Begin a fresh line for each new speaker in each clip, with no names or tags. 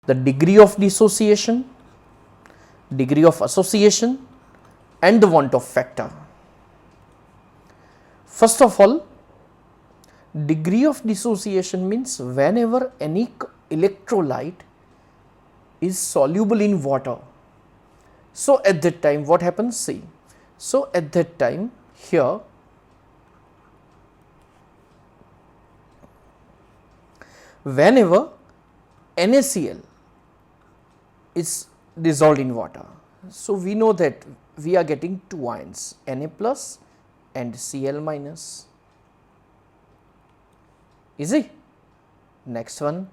the degree of dissociation, degree of association, and the want of factor. First of all, degree of dissociation means whenever any electrolyte is soluble in water. So at that time what happens? See, so at that time here whenever NaCl is dissolved in water, so we know that we are getting two ions, Na plus and Cl minus. Easy. Next one,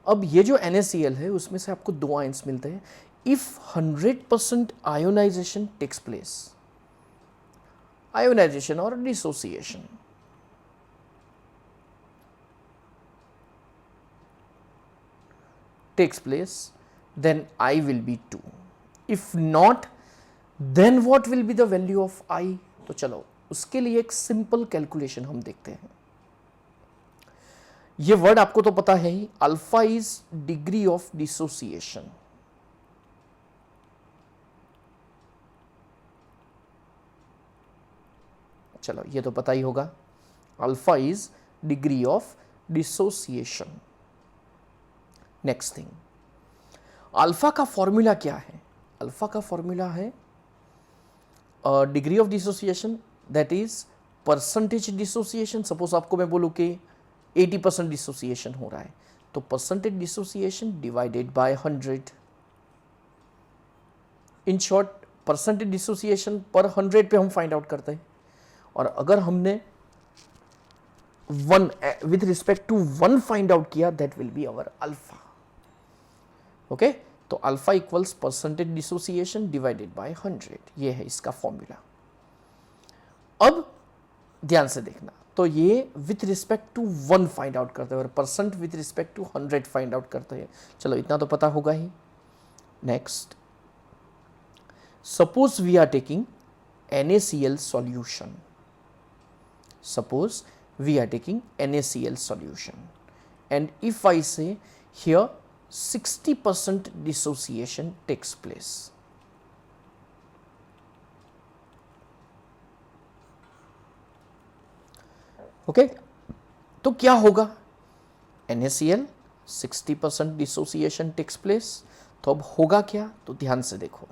अब ये जो NaCl है उसमें से आपको दो ions मिलते हैं. If 100% ionization takes place, ionization और dissociation, takes place, then I will be 2. If not, then what will be the value of I? तो चलो उसके लिए एक सिंपल कैलकुलेशन हम देखते हैं. ये वर्ड आपको तो पता है ही, alpha is degree of dissociation. चलो ये तो पता ही होगा, alpha is degree of dissociation. Next thing, alpha का फॉर्मूला क्या है? अल्फा का फॉर्मूला है degree of dissociation, that is percentage dissociation. Suppose आपको मैं बोलूं कि 80% डिसोसिएशन हो रहा है, तो percentage dissociation divided by 100. In short, percentage dissociation पर 100 पे हम फाइंड आउट करते हैं. और अगर हमने 1 with respect to 1 find out किया, that will be our alpha. Okay, तो alpha equals percentage dissociation divided by 100. ये है इसका फॉर्मूला. अब ध्यान से देखना, तो ये with respect to 1 find out करते हैं और percent with respect to 100 find out करते हैं. चलो इतना तो पता होगा ही. Next, suppose we are taking NaCl solution. Suppose we are taking NaCl solution, and if I say here 60% dissociation takes place. Okay, तो क्या होगा? NaCl 60% dissociation takes place. तो अब होगा क्या? तो ध्यान से देखो,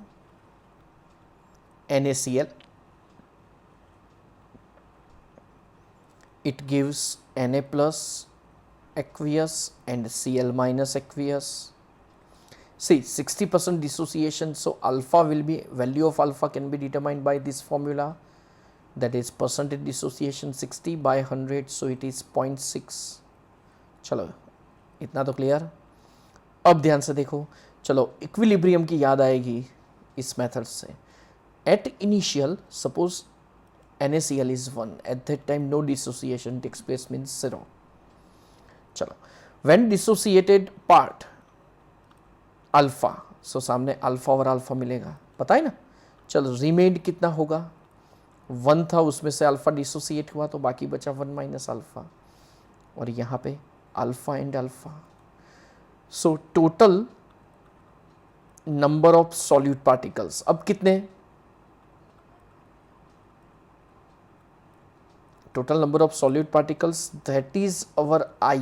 NaCl, it gives Na plus aqueous and Cl minus aqueous. See, 60% dissociation, so alpha will be, value of alpha can be determined by this formula, that is percentage dissociation 60 by 100, so it is 0.6. चलो इतना तो clear. अब ध्यान से देखो, चलो equilibrium की याद आएगी इस मेथड से. At initial, suppose NaCl is 1, at that time no dissociation takes place, means 0. चलो, when dissociated part अल्फा, सो सामने अल्फा और अल्फा मिलेगा, पता है ना. चलो रिमेंड कितना होगा? 1 था, उसमें से अल्फा डिसोसिएट हुआ तो बाकी बचा 1 माइनस अल्फा, और यहाँ पे alpha and alpha. So total number of solute particles अब कितने? Total number of solute particles, that is our I.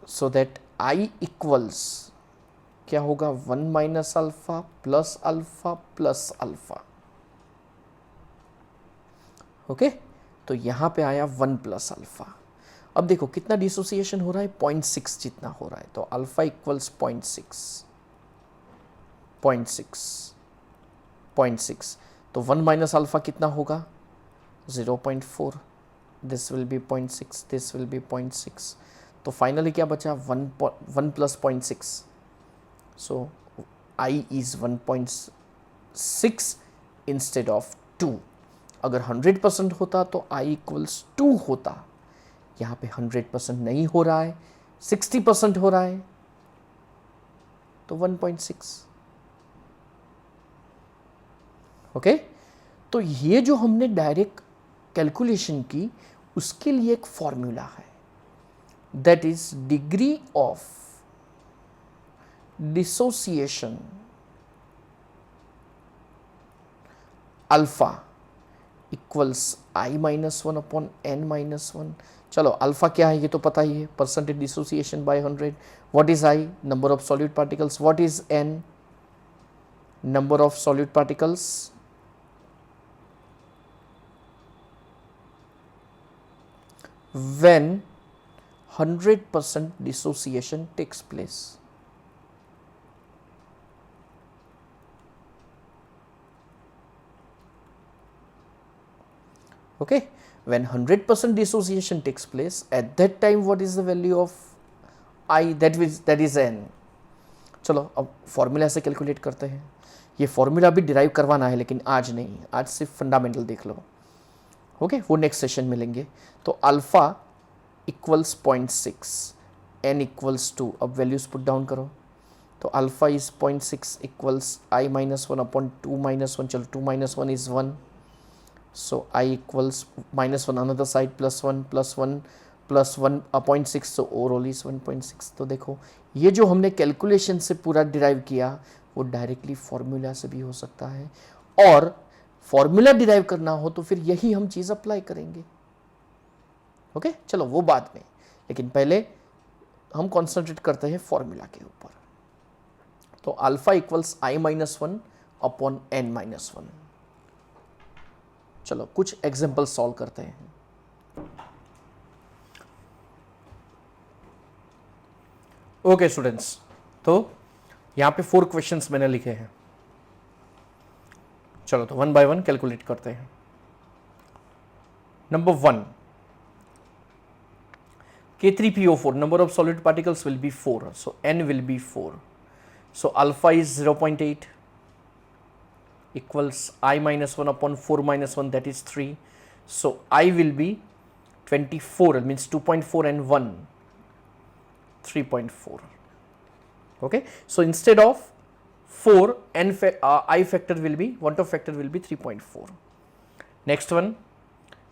So that I equals क्या होगा? 1 minus alpha plus alpha plus alpha. Okay, तो यहां पे आया 1 प्लस अल्फा. अब देखो कितना डिसोसिएशन हो रहा है? 0.6 जितना हो रहा है. तो अल्फा इक्वल्स 0.6. तो 1 माइनस अल्फा कितना होगा? 0.4. This will be 0.6, this will be 0.6. तो फाइनली क्या बचा? 1 plus 0.6. So I is 1.6 instead of 2. अगर 100% होता तो I इक्वल्स 2 होता. यहाँ पे 100% नहीं हो रहा है, 60% हो रहा है, तो 1.6. ओके, तो ये जो हमने डायरेक्ट कैलकुलेशन की, उसके लिए एक फॉर्मूला है. that is degree of dissociation alpha equals i minus one upon n minus one. चलो अल्फा क्या है ये तो पता ही है, percentage dissociation by 100. What is i? Number of solid particles. What is n? Number of solid particles. when 100% dissociation takes place. Okay, when 100% dissociation takes place, at that time what is the value of I? that is n. चलो अब formula से calculate करते हैं. ये formula भी derive करवाना है लेकिन आज नहीं, आज सिर्फ फंडामेंटल देख लो. ओके वो नेक्स्ट सेशन में लेंगे. तो अल्फा इक्वल्स 0.6, एन इक्वल्स 2. अब वैल्यूज पुट डाउन करो. तो alpha is 0.6 equals i minus one upon 2 minus one. चलो 2 minus one is 1. So I equals minus one another side plus one plus one plus 1.6. So overall is 1.6. तो देखो ये जो हमने calculation से पूरा डिराइव किया वो डायरेक्टली फॉर्मूला से भी हो सकता है, और फॉर्मूला डिराइव करना हो तो फिर यही हम चीज़ अप्लाई करेंगे. ओके चलो वो बाद में, लेकिन पहले हम कॉन्सेंट्रेट करते हैं फॉर्मूला के ऊपर. तो alpha equals i minus one upon n minus one. चलो कुछ एग्जाम्पल सॉल्व करते हैं. ओके स्टूडेंट्स, तो यहां पे 4 क्वेश्चंस मैंने लिखे हैं. चलो तो वन बाय वन कैलकुलेट करते हैं. Number 1, K3PO4, number of solid particles will be 4, so n will be 4. So alpha is 0.8 equals I minus 1 upon 4 minus 1, that is 3. So I will be 24, it means 2.4 and 1, 3.4. Okay, so instead of 4, I factor will be, 1/2 factor will be 3.4. Next one,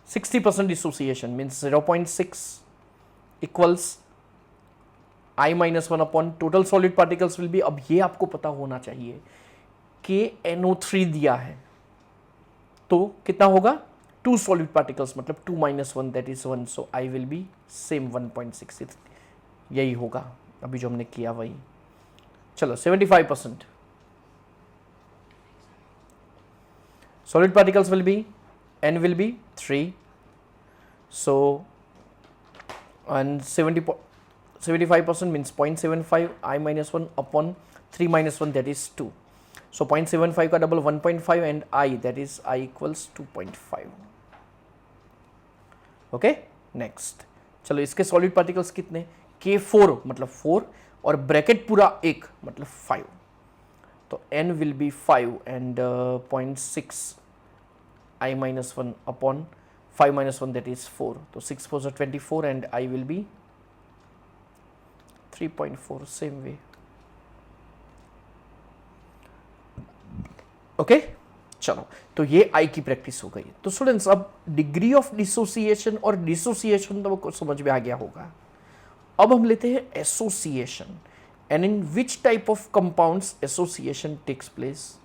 60% dissociation means 0.6 equals I minus 1 upon total solid particles will be. अब ये आपको पता होना चाहिए कि NO3 दिया है तो कितना होगा, 2 solid particles मतलब 2 minus 1 that is 1. so I will be same 1.6. यही होगा अभी जो हमने किया वही. चलो 75% solid particles will be, n will be 3. so and 75% means 0.75 I minus 1 upon 3 minus 1, that is 2. so 0.75 का double 1.5 and I, that is I equals 2.5. Okay next. चलो इसके सॉलिड पार्टिकल्स कितने, K4 मतलब 4 और ब्रैकेट पूरा 1 मतलब 5. तो n will be 5 and 0.6 I minus 1 upon 5 minus 1, that is 4. तो 6 4 24 and I will be 3.4 same way. Okay चलो तो ये I की प्रैक्टिस हो गई. तो स्टूडेंट्स अब डिग्री ऑफ डिसोसिएशन और डिसोसिएशन तो समझ में आ गया होगा. अब हम लेते हैं association, and in which type of compounds association takes place.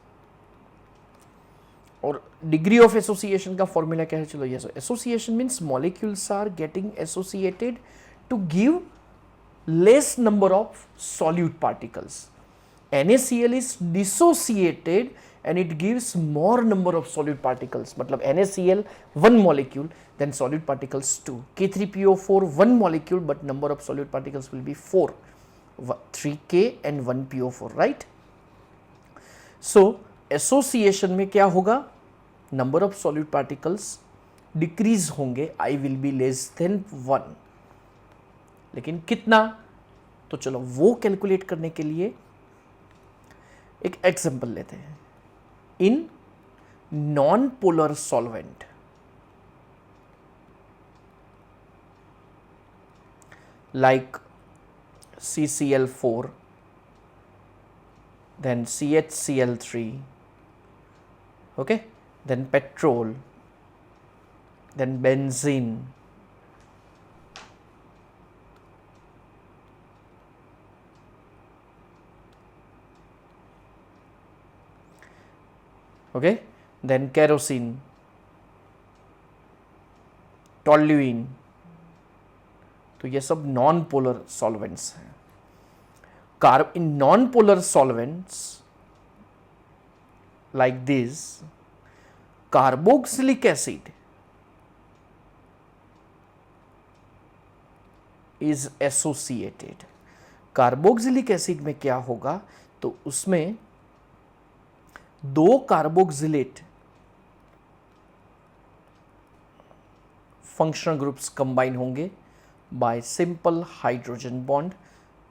और डिग्री ऑफ एसोसिएशन का फॉर्मूला क्या है, चलो ये association means molecules are getting associated to give less number of solute particles. NaCl is dissociated and it gives more number of solid particles. मतलब NaCl 1 molecule, then solid particles 2. K3PO4 1 molecule but number of solid particles will be 4, 3K and 1PO4, right? So association में क्या होगा, number of solid particles decrease होंगे, I will be less than 1. लेकिन कितना, तो चलो वो कैलकुलेट करने के लिए एक एग्जांपल लेते हैं. In non polar solvent like CCl4, then CHCl3, okay, then petrol, then benzene, okay, then kerosene, toluene, तो ये सब नॉन पोलर सॉल्वेंट्स हैं. In non-polar solvents like this, carboxylic acid is associated. Carboxylic acid में क्या होगा, तो उसमें दो कार्बोक्सिलेट फंक्शनल ग्रुप्स कंबाइन होंगे बाय सिंपल हाइड्रोजन बॉन्ड.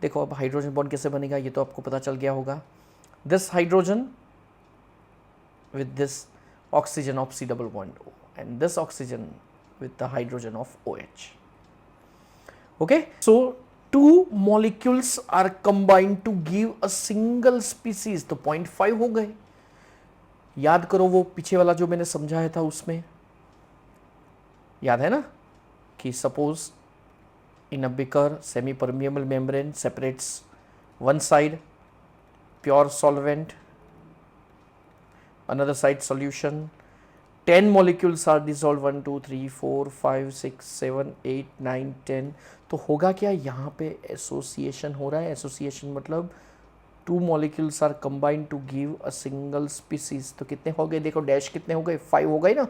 देखो अब हाइड्रोजन बॉन्ड कैसे बनेगा ये तो आपको पता चल गया होगा. This hydrogen with this oxygen of C double bond O and this oxygen with the hydrogen of OH. Okay, so two molecules are combined to give a single species. तो 0.5 हो गए. याद करो वो पीछे वाला जो मैंने समझाया था उसमें, याद है ना, कि suppose in a beaker semi permeable membrane separates one side pure solvent, another side solution, 10 molecules are dissolved, 1 2 3 4 5 6 7 8 9 10. तो होगा क्या, यहाँ पे एसोसिएशन हो रहा है. एसोसिएशन मतलब two molecules are combined to give a single species. तो कितने हो गए, देखो डैश कितने हो गए, 5 हो गए ना.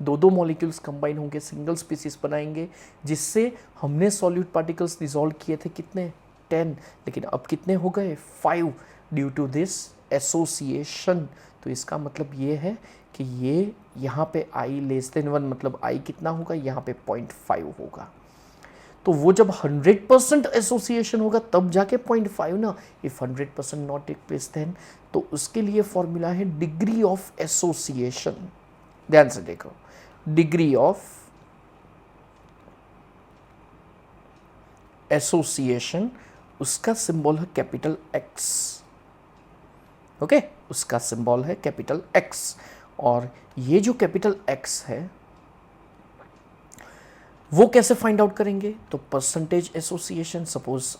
दो मॉलिक्यूल्स कंबाइन होंगे, सिंगल स्पीसीज बनाएंगे, जिससे हमने सॉल्यूट पार्टिकल्स डिसॉल्व किए थे कितने, 10, लेकिन अब कितने हो गए, 5, ड्यू टू दिस एसोसिएशन. तो इसका मतलब ये है कि ये यहाँ पे i लेस देन 1, मतलब i कितना होगा, यहाँ पे 0.5 होगा. तो वो जब 100% एसोसिएशन होगा तब जाके 0.5 ना. If 100% not take place then, तो उसके लिए फॉर्मूला है डिग्री ऑफ एसोसिएशन. ध्यान से देखो, डिग्री ऑफ एसोसिएशन, उसका सिंबल है कैपिटल X. ओके, उसका सिंबल है कैपिटल X. और ये जो कैपिटल X है वो कैसे फाइंड आउट करेंगे, तो परसेंटेज एसोसिएशन. सपोज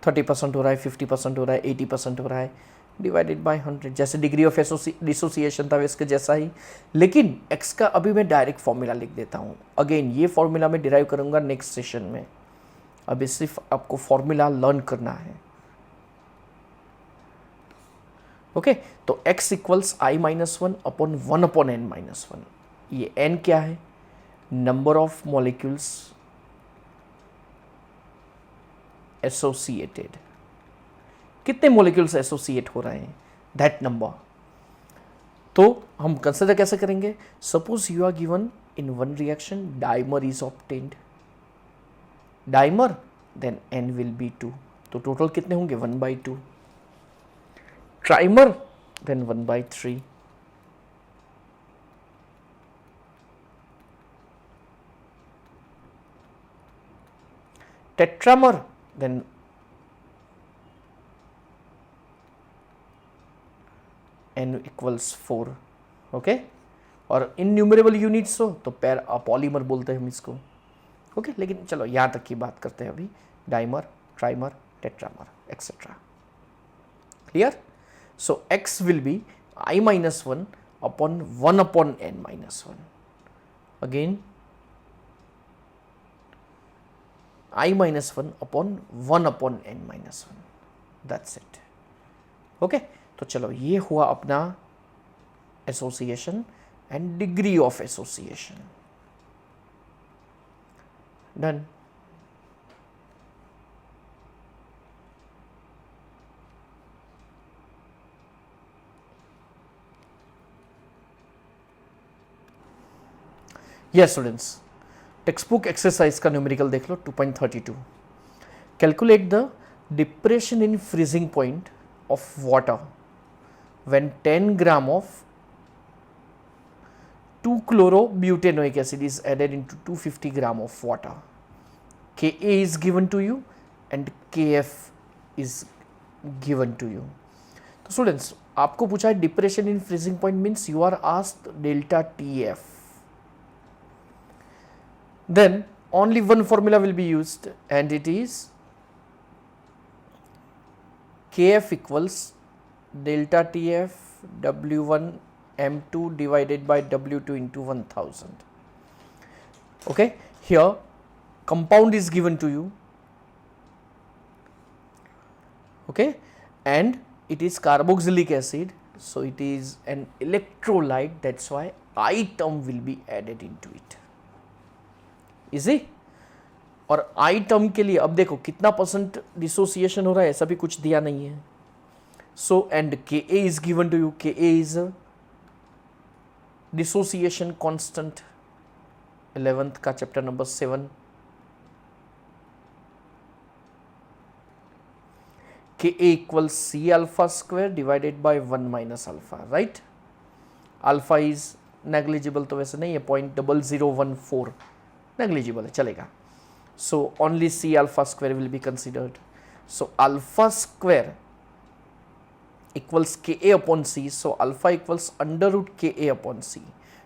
30% हो रहा है, 50% हो रहा है, 80% हो रहा है, डिवाइडेड बाय 100. जैसे डिग्री ऑफ डिसोसिएशन था इसके जैसा ही. लेकिन x का अभी मैं डायरेक्ट फॉर्मूला लिख देता हूँ. अगेन ये फॉर्मूला मैं डिराइव करूँगा नेक्स्ट सेशन में. अभी सिर्फ आपको फॉर्मूला लर्न करना है. ओके, तो x equals i-1 upon 1 upon n-1. ये n क्या है, नंबर ऑफ मॉलिक्यूल्स एसोसिएटेड. कितने मॉलिक्यूल्स एसोसिएट हो रहे हैं, दैट नंबर. तो हम कंसिडर कैसे करेंगे, suppose you are given in one reaction dimer is obtained, dimer then n will be 2. तो टोटल कितने होंगे, 1/2. Trimer then 1/3. Tetramer then n equals 4. Okay, और इनन्यूमरेबल यूनिट्स हो तो पॉलीमर बोलते हैं हम इसको. ओके, लेकिन चलो यहाँ तक की बात करते हैं अभी. Dimer, trimer, tetramer etcetera. Clear. So x will be i-1 upon 1 upon n-1. Again i-1 upon 1 upon n-1. That's it. Okay, तो चलो ये हुआ अपना association and degree of association. Done. Yes students, text book exercise का numerical देख लो 2.32. Calculate the depression in freezing point of water when 10 gram of 2-chlorobutanoic acid is added into 250 gram of water. Ka is given to you and Kf is given to you. तो students आपको पूछा है depression in freezing point means you are asked delta TF. Then only one formula will be used and it is Kf equals delta TF W1 M2 divided by W2 into 1000. Okay, here compound is given to you, okay, and it is carboxylic acid, so it is an electrolyte, that's why I term will be added into it. Easy? और I term के लिए अब देखो कितना percent dissociation हो रहा है, ऐसा भी कुछ दिया नहीं है. So and Ka is given to you. Ka is a dissociation constant. 11th का chapter number 7. Ka equals C alpha square divided by 1 minus alpha, right? Alpha is negligible, तो वैसे नहीं है, 0.0014 negligible है, चलेगा. So only C alpha square will be considered. So alpha square equals Ka upon C. So alpha equals under root Ka upon C.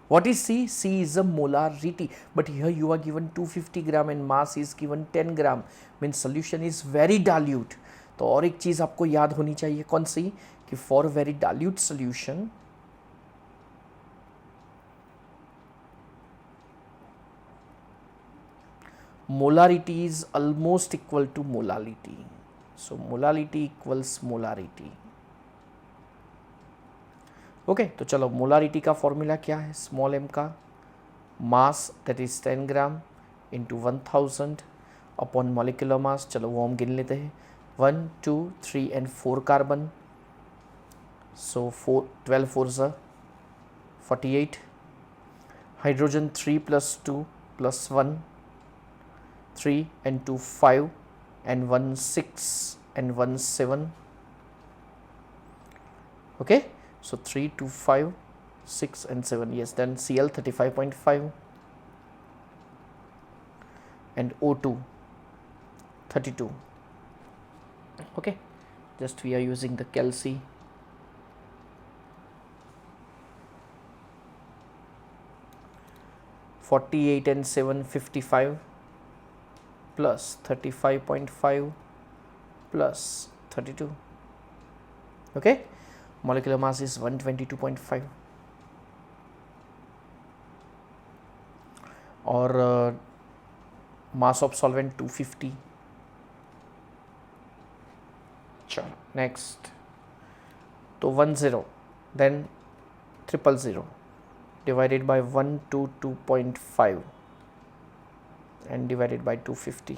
What is C? C is a molarity. But here you are given 250 gram and mass is given 10 gram. Means solution is very dilute. तो और एक चीज़ आपको याद होनी चाहिए, कौन सी? कि for very dilute solution molarity is almost equal to molality. So molality equals molarity. Okay तो चलो मोलारिटी का फॉर्मूला क्या है? स्मॉल m का mass that is 10 gram into 1000 upon molecular mass. चलो वो हम गिन लेते हैं. 1 2 3 and 4 कार्बन, सो 12 4 ज़ा 48. Hydrogen 3 + 2 + 1 3 and 2 5 and 1 6 and 1 7. okay, so 3 2 5 6 and 7, yes, then Cl 35.5 and O2 32. okay, just we are using the Calci. (48 and 7 55 plus 35.5 plus 32. okay, molecular mass is 122.5 और mass of solvent 250. चलो next, तो 10 then 000 divided by 122.5 and divided by 250.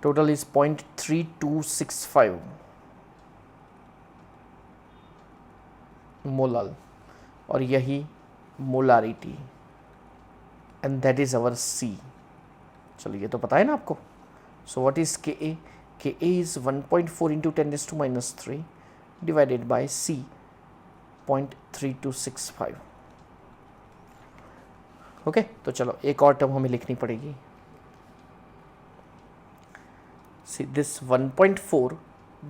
total is 0.3265 molal, और यही molarity, and that is our C. चलो ये तो पता है ना आपको. सो what is Ka? Ka is 1.4 into 10⁻³ divided by C 0.3265. Okay तो चलो एक और टर्म हमें लिखनी पड़ेगी. See this 1.4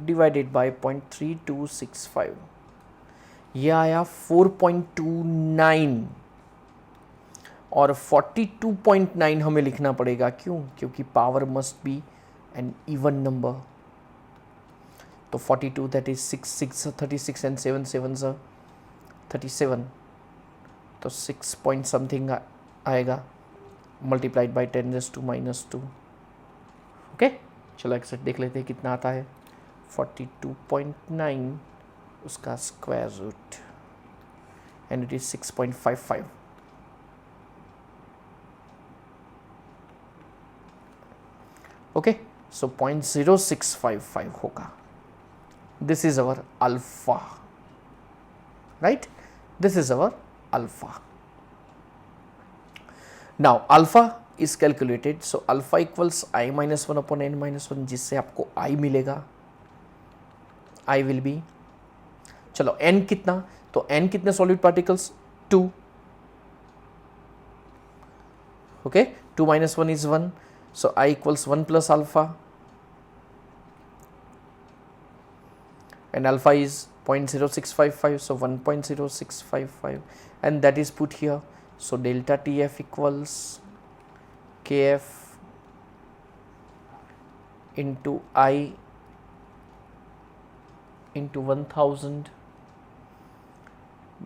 divided by 0.3265, ये आया 4.29 और 42.9 हमें लिखना पड़ेगा. क्यों? क्योंकि power must be an even number. तो 42 दैट इज 6 36 एंड 7 7 37, तो 6 पॉइंट समथिंग आएगा मल्टीप्लाइड बाई 10⁻². ओके चलो एक सेट देख लेते हैं कितना आता है. 42.9 उसका square root and it is 6.55. Okay so 0.0655 होगा. This is our alpha, right? This is our alpha. Now alpha is calculated, so alpha equals I minus 1 upon n minus 1, जिससे आपको I मिलेगा. I will be, चलो n कितना, तो n कितने solid particles? 2. Okay 2 minus 1 is 1, so I equals 1 plus alpha, and alpha is 0.0655, so 1.0655, and that is put here. So delta TF equals Kf into I into 1000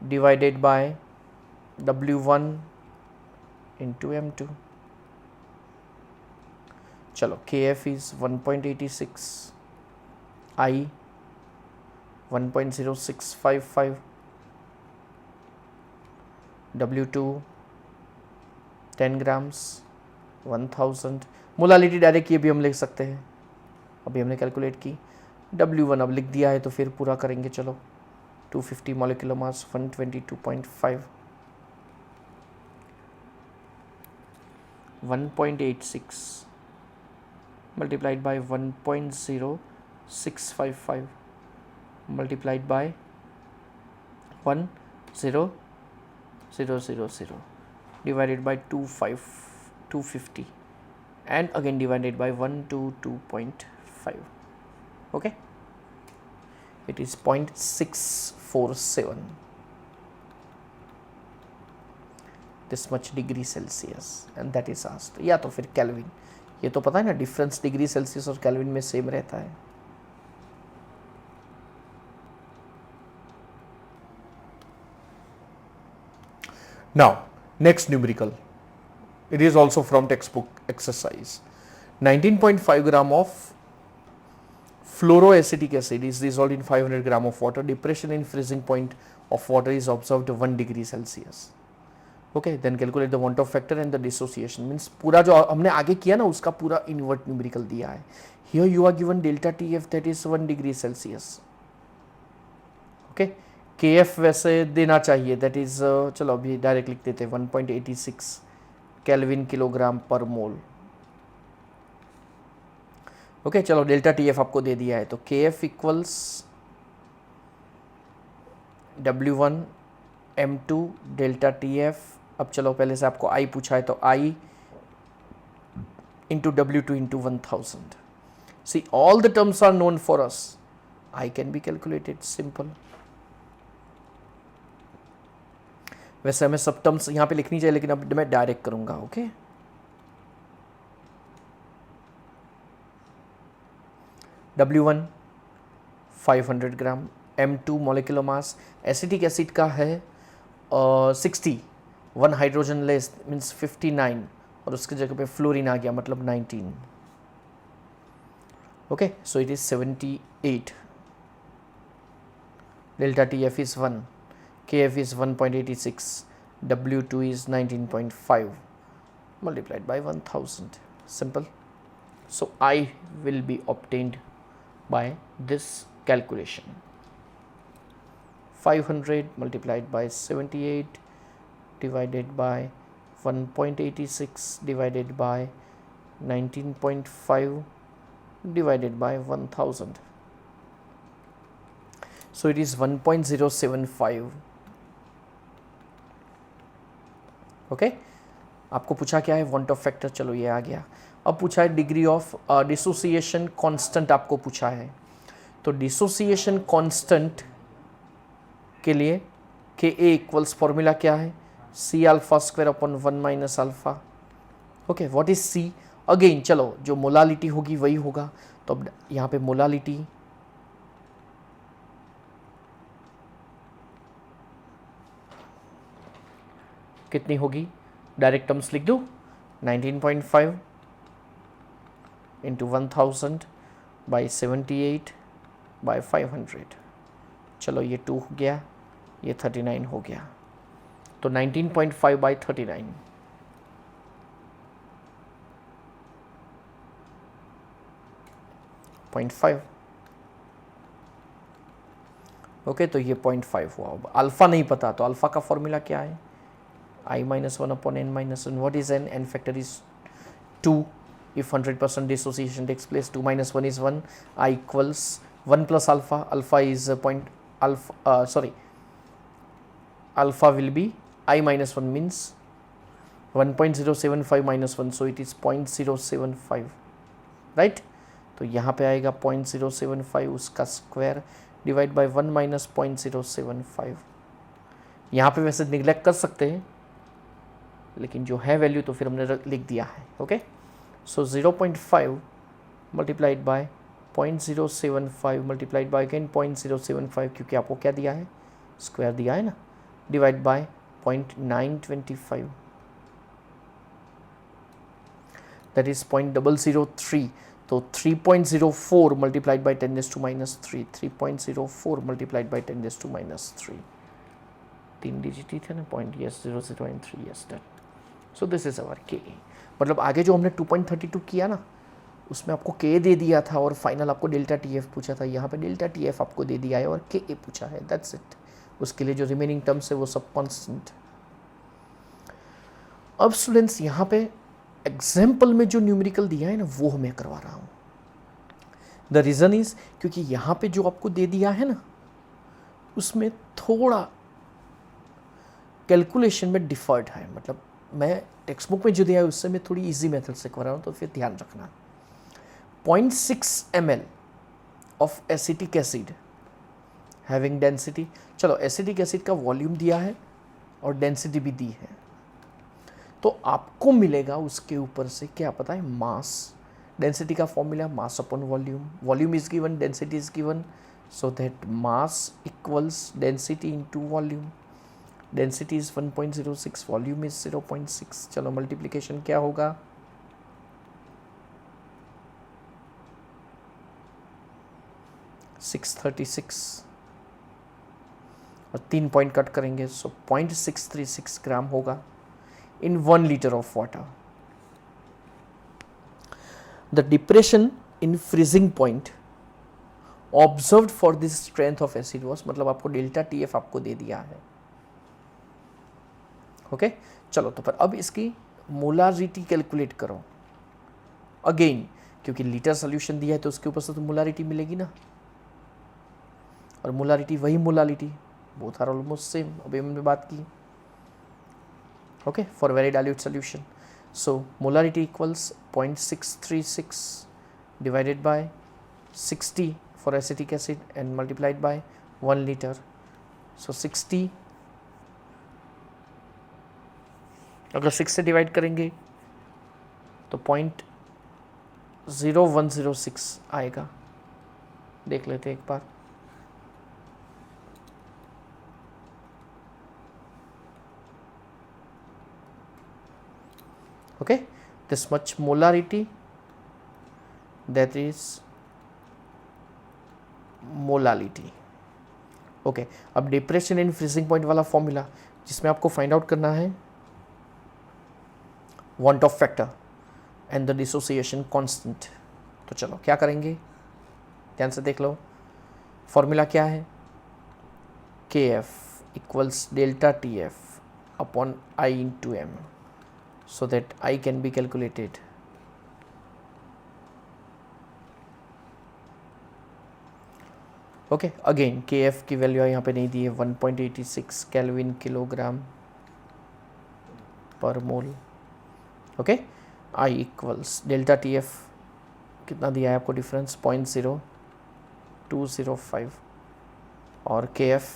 divided by W1 into M2. चलो KF is 1.86, I 1.0655, W2 10 grams 1000. Molality direct ये भी हम लिख सकते हैं, अभी हमने calculate की. W1 अब लिख दिया है तो फिर पूरा करेंगे. चलो 250 molecular mass 122.5, 1.86 multiplied by 1.0655 multiplied by 10000 divided by 250 and again divided by 122.5. okay, it is 0.647 this much degree Celsius and that is asked. या तो फिर केल्विन, ये तो पता है ना डिफरेंस डिग्री सेल्सियस और केल्विन में सेम रहता है. Now next numerical, it is also from textbook exercise. 19.5 gram of fluoroacetic acid is dissolved in 500 gram of water. Depression in freezing point of water is observed 1 degree Celsius. okay, then calculate the want of factor and the dissociation. means पूरा जो हमने आगे किया ना उसका पूरा invert numerical दिया है. here you are given delta TF that is 1 degree Celsius. okay, KF वैसे देना चाहिए that is चलो अभी डायरेक्ट लिख देते हैं 1.86 kelvin kilogram per mole. Okay चलो डेल्टा TF आपको दे दिया है तो KF equals W1 M2 delta TF. अब चलो पहले से आपको I पूछा है तो I into W2 into 1000. See all the terms are known for us. I can be calculated simple. वैसे हमें सब टर्म्स यहाँ पे लिखनी चाहिए लेकिन अब मैं डायरेक्ट करूँगा. ओके W1 500 ग्राम, M2 molecular mass acetic acid का है 60, 1 हाइड्रोजन लेस मीन्स 59 और उसके जगह पे फ्लोरीन आ गया मतलब 19. Okay so it is 78. Delta TF is 1, KF is 1.86, W2 is 19.5 multiplied by 1000. Simple. So I will be obtained by this calculation. 500 multiplied by 78 divided by 1.86 divided by 19.5 divided by 1000. So it is 1.075. Okay आपको पूछा क्या है want of factor. चलो ये आ गया. अब पूछा है डिग्री ऑफ डिसोसिएशन कांस्टेंट आपको पूछा है. तो डिसोसिएशन कांस्टेंट के लिए के ए इक्वल्स फॉर्मूला क्या है C alpha square upon 1 minus alpha. Okay what is C again. चलो जो मोलालिटी होगी वही होगा तो अब यहाँ पे मोलालिटी कितनी होगी डायरेक्ट टर्म्स लिख दूँ 19.5 इंटू 1000 बाई 78 बाई 500. चलो ये 2 हो गया, ये 39 हो गया. तो 19.5 बाई 39.5. ओके तो ये 0.5 हुआ. अब अल्फा नहीं पता तो अल्फा का फॉर्मूला क्या है I minus 1 upon n minus 1. What is n? N factor is 2. If 100% dissociation takes place, 2 minus 1 is 1. I equals 1 plus alpha. Alpha is alpha will be I minus 1 means 1.075 minus 1. So it is 0.075. right? तो यहाँ पे आएगा 0.075 उसका square divide by 1 minus 0.075. यहाँ पे वैसे neglect कर सकते हैं लेकिन जो है वैल्यू तो फिर हमने लिख दिया है. Okay so 0.5 multiplied by 0.075 multiplied by again 0.075, क्योंकि आपको क्या दिया है, स्क्वायर दिया है ना, डिवाइड बाय 0.925, दैट इज 0.003. तो 3.04 multiplied by 10⁻³ 3.04 multiplied by 10⁻³, 3 digit ही थे ना, point, yes 0 and 3, yes done. So this is our K. मतलब आगे जो हमने 2.32 किया ना, उसमें आपको के दे दिया था और फाइनल आपको डेल्टा टी एफ पूछा था. यहाँ पे डेल्टा टी एफ आपको दे दिया है और के ए पूछा है, दैट्स इट. उसके लिए जो रिमेनिंग टर्म्स है वो सब कॉन्स्टेंट. अब स्टूडेंट्स यहाँ पे एग्जाम्पल में जो न्यूमेरिकल दिया है ना, वो मैं करवा रहा हूँ. द रीज़न इज क्योंकि यहाँ पे जो आपको दे दिया है ना, उसमें थोड़ा कैलकुलेशन में डिफर्ड है. मतलब मैं टेक्स्ट बुक में जो दिया है उससे मैं थोड़ी इजी मेथड से करवा रहा हूँ, तो फिर ध्यान रखना. 0.6 ml of acetic acid having density, चलो एसिटिक एसिड का वॉल्यूम दिया है और डेंसिटी भी दी है, तो आपको मिलेगा उसके ऊपर से क्या पता है, मास. डेंसिटी का formula mass upon volume. Volume is given, density is given, so that mass equals density into volume. Density is 1.06, volume is 0.6. चलो मल्टीप्लिकेशन क्या होगा, (636) और 3 पॉइंट कट करेंगे, सो 0.636 ग्राम होगा in 1 liter of water. The depression in freezing point observed for this strength of acid was, मतलब आपको delta T F आपको दे दिया है. ओके चलो, तो फिर अब इसकी मोलारिटी कैलकुलेट करो अगेन, क्योंकि लीटर सोल्यूशन दिया है तो उसके ऊपर से तो मोलारिटी मिलेगी ना, और मोलारिटी वही molarity, both are almost same. अभी हमने बात की. Okay, for very dilute solution. So molarity equals 0.636 divided by 60 for acetic acid and multiplied by 1 liter. So 60, अगर 6 से डिवाइड करेंगे तो 0.0106 आएगा. देख लेते एक बार. Okay, this much molarity, that is molality. Okay, अब डिप्रेशन इन फ्रीजिंग पॉइंट वाला फॉर्मूला, जिसमें आपको फाइंड आउट करना है want of factor and the dissociation constant. तो चलो क्या करेंगे, ध्यान से देख लो. फॉर्मूला क्या है, K F equals delta T F upon i into m, so that I can be calculated. Okay, again kf की वैल्यू यहाँ पे नहीं दी है, 1.86 kelvin kilogram per mole. Okay, I equals delta T F कितना दिया है आपको डिफरेंस, 0.0205 और K F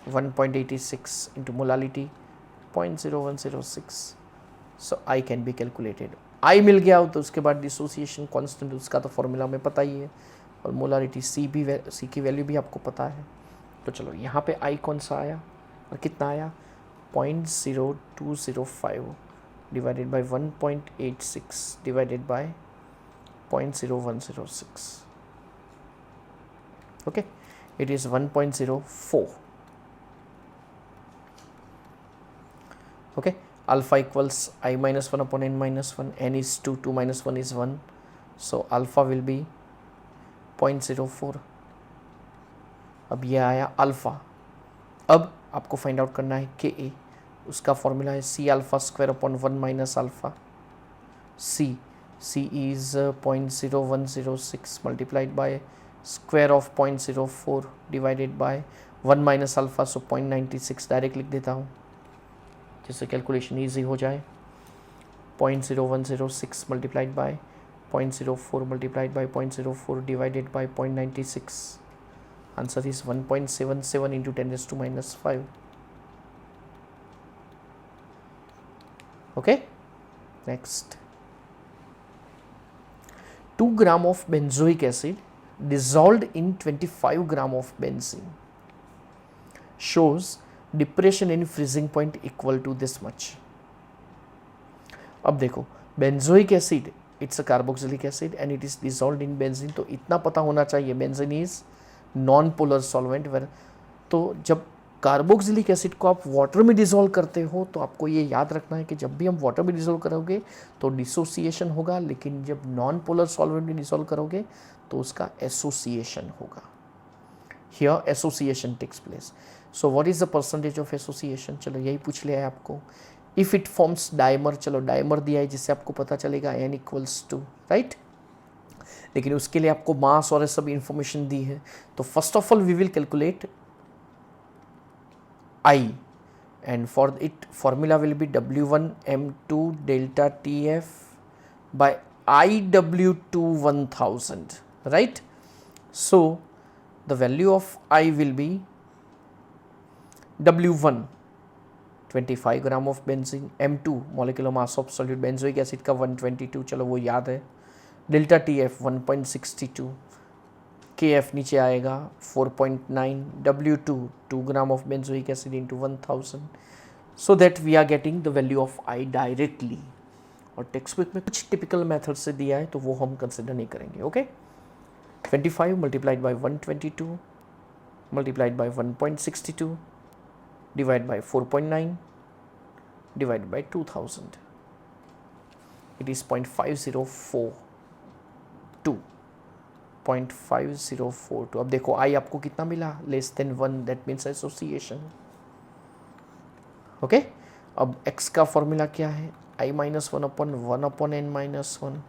1.86 into molality 0.0106. So I can be calculated. I मिल गया हो तो उसके बाद डिसोसिएशन कांस्टेंट, उसका तो फॉर्मूला में पता ही है, और मोलारिटी सी की वैल्यू भी आपको पता है. तो चलो यहाँ पे आई कौन सा आया और कितना आया, 0.0205 divided by 1.86 divided by 0.0106. Okay, it is 1.04. Okay, alpha equals I minus 1 upon n minus 1, n is 2, 2 minus 1 is 1, so alpha will be 0.04. अब ये आया अल्फ़ा. अब आपको फाइंड आउट करना है के ए, उसका फॉर्मूला है C alpha square upon 1 minus alpha. C is 0.0106 multiplied by square of 0.04 divided by 1 minus alpha, so 0.96 direct लिख देता हूँ जिससे कैलकुलेशन ईजी हो जाए. 0.0106 multiplied by 0.04 multiplied by 0.04 divided by 0.96. Answer is 1.77 into 10⁻⁻5. Okay, next 2 gram of benzoic acid dissolved in 25 gram of benzene shows depression in freezing point equal to this much. अब देखो benzoic acid it's a carboxylic acid and it is dissolved in benzene, तो इतना पता होना चाहिए benzene is non polar solvent where. तो जब carboxylic acid को आप वाटर में डिसॉल्व करते हो तो आपको ये याद रखना है कि जब भी हम वाटर में डिसॉल्व करोगे तो डिसोसिएशन होगा, लेकिन जब नॉन पोलर सॉल्वेंट में डिसॉल्व करोगे तो उसका एसोसिएशन होगा। Here association takes place. So what is the percentage of association? चलो यही पूछ लिया है आपको। इफ इट फॉर्म्स डाइमर, चलो डाइमर दिया है जिससे आपको पता चलेगा n इक्वल्स टू, राइट, लेकिन उसके लिए आपको मास और सब इंफॉर्मेशन दी है। तो first of all we will calculate I and for it formula will be W1 M2 delta TF by IW2 1000, right? So the value of I will be W1 25 gram of benzene, M2 molecular mass of solute benzoic acid का 122, चलो वो याद है, delta TF 1.62, KF नीचे आएगा 4.9, W2 2 gram of benzoic acid into 1000, so that we are getting the value of I directly. और textbook में कुछ टिपिकल मेथड से दिया है तो वो हम कंसिडर नहीं करेंगे। Okay, 25 multiplied by 122 multiplied by 1.62 divide by 4.9 divide by 2000, it is 0.5042, 0.5042। अब देखो I आपको कितना मिला, less than 1, that means association. Okay, अब x का फॉर्मूला क्या है? I minus 1/1/n-1।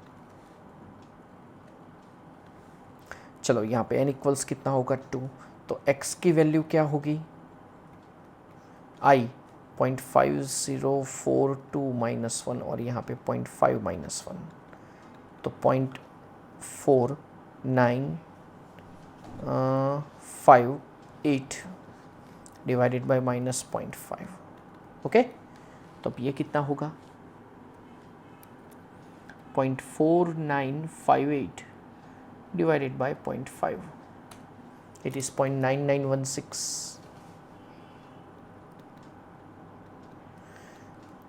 चलो यहाँ पे n इक्वल्स कितना होगा 2, तो x की वैल्यू क्या होगी? I 0.5042 माइनस 1 और यहाँ पे 0.5 माइनस 1, तो 0.4958 डिवाइडेड बाय माइनस 0.5। ओके, तो अब ये कितना होगा? 0.4958 डिवाइडेड बाय 0.5, इट इज 0.9916।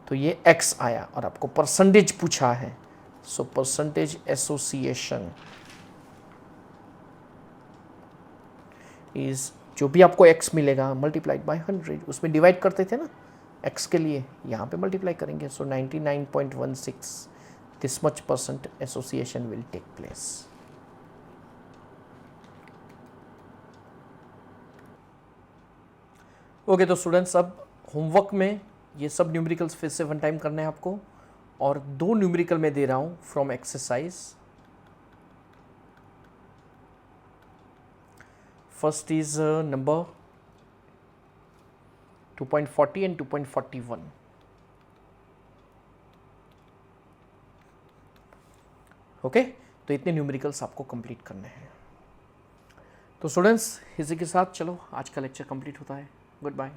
तो ये x आया और आपको परसेंटेज पूछा है, सो परसेंटेज एसोसिएशन इज, जो भी आपको x मिलेगा मल्टीप्लाइड बाय 100, उसमें डिवाइड करते थे ना x के लिए, यहाँ पे मल्टीप्लाई करेंगे, so 99.16, this much percent association will take place. Okay, तो स्टूडेंट्स अब होमवर्क में ये सब न्यूमेरिकल्स फिर से 1 टाइम करने हैं आपको, और 2 न्यूमेरिकल में दे रहा हूँ from exercise. First is number 2.40 and 2.41। Okay, तो इतने न्यूमेरिकल्स आपको कंप्लीट करने हैं। तो स्टूडेंट्स इसी के साथ चलो आज का लेक्चर कंप्लीट होता है। Good bye.